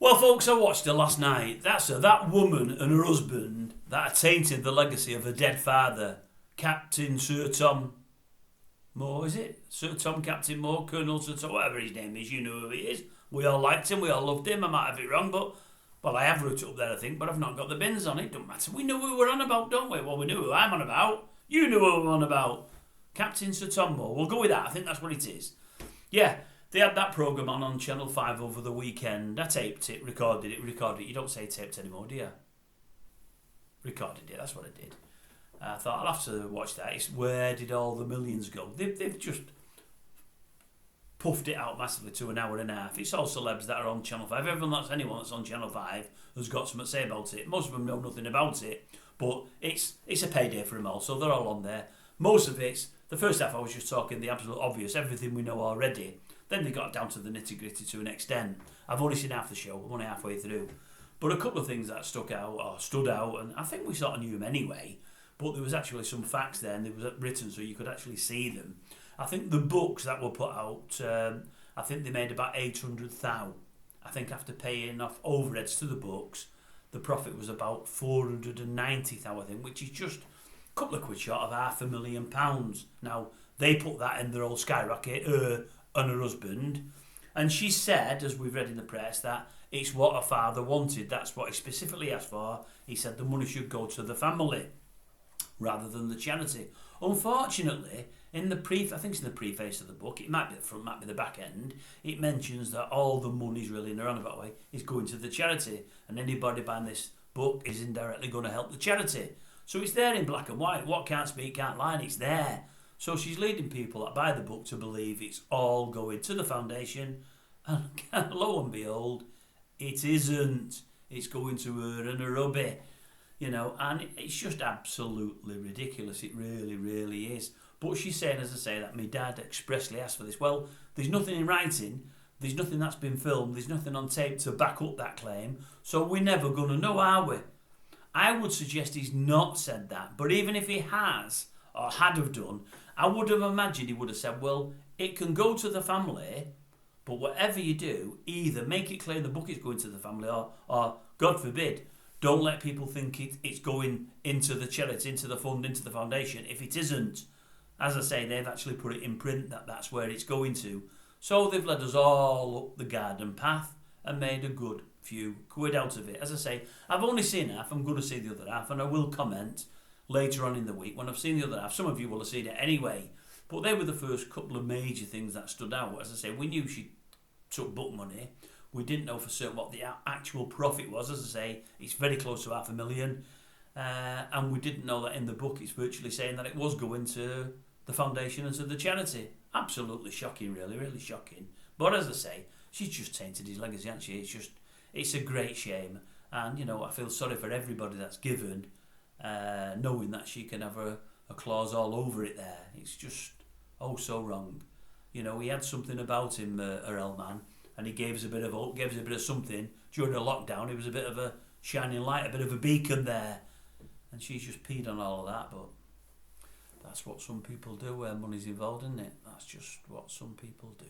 Well, folks, I watched her last night. That's her, that woman and her husband that had tainted the legacy of her dead father, Captain Sir Tom Moore, is it? Sir Tom Captain Moore, Colonel Sir Tom, whatever his name is, you know who he is. We all liked him, we all loved him. I might have it wrong, but, well, I have wrote it up there, I think, but I've not got the bins on it. Don't matter. We know who we're on about, don't we? Well, we know who I'm on about. You know who I'm on about. Captain Sir Tom Moore. We'll go with that. I think that's what it is. Yeah. They had that programme on Channel 5 over the weekend. I taped it, recorded it. You don't say taped anymore, do you? Recorded it, that's what I did. I thought I'll have to watch that. It's where did all the millions go? They've just puffed it out massively to an hour and a half. It's all celebs that are on Channel 5. Anyone that's on Channel 5 has got something to say about it. Most of them know nothing about it, but it's a payday for them all, so they're all on there. Most of it's, the first half I was just talking the absolute obvious, everything we know already. Then they got down to the nitty-gritty to an extent. I've only seen half the show. I'm only halfway through. But a couple of things that stood out, and I think we sort of knew them anyway, but there was actually some facts there, and they were written so you could actually see them. I think the books that were put out, I think they made about 800,000. I think after paying off overheads to the books, the profit was about 490,000, I think, which is just a couple of quid short of £500,000. Now, they put that in their old skyrocket, and her husband, and she said, as we've read in the press, that it's what her father wanted. That's what he specifically asked for. He said the money should go to the family rather than the charity. Unfortunately, I think it's in the preface of the book, it might be the front, might be the back end, it mentions that all the money's really in a roundabout way is going to the charity, and anybody buying this book is indirectly going to help the charity. So it's there in black and white. What can't speak can't lie, and it's there. So she's leading people that buy the book to believe it's all going to the foundation, and lo and behold, it isn't. It's going to her and her hubby, and it's just absolutely ridiculous. It really, really is. But she's saying, as I say, that my dad expressly asked for this. Well, there's nothing in writing, there's nothing that's been filmed, there's nothing on tape to back up that claim, so we're never going to know, are we? I would suggest he's not said that, but even if he has, or had have done, I would have imagined he would have said, well, it can go to the family, but whatever you do, either make it clear the book is going to the family, or God forbid, don't let people think it's going into the charity, into the fund, into the foundation, if it isn't. As I say, they've actually put it in print that that's where it's going to. So they've led us all up the garden path and made a good few quid out of it. As I say, I've only seen half, I'm going to see the other half, and I will comment later on in the week when I've seen the other half. Some of you will have seen it anyway, but they were the first couple of major things that stood out. As I say, we knew she took book money. We didn't know for certain what the actual profit was. As I say, it's very close to £500,000, and we didn't know that in the book it's virtually saying that it was going to the foundation and to the charity. Absolutely shocking, really, really shocking. But as I say, she's just tainted his legacy, hasn't she? It's a great shame, and I feel sorry for everybody that's given, knowing that she can have a clause all over it there. It's just so wrong. He had something about him, her old man, and he gave us a bit of hope, gave us a bit of something during the lockdown. He was a bit of a shining light, a bit of a beacon there, and she's just peed on all of that. But that's what some people do where money's involved, isn't it? That's just what some people do.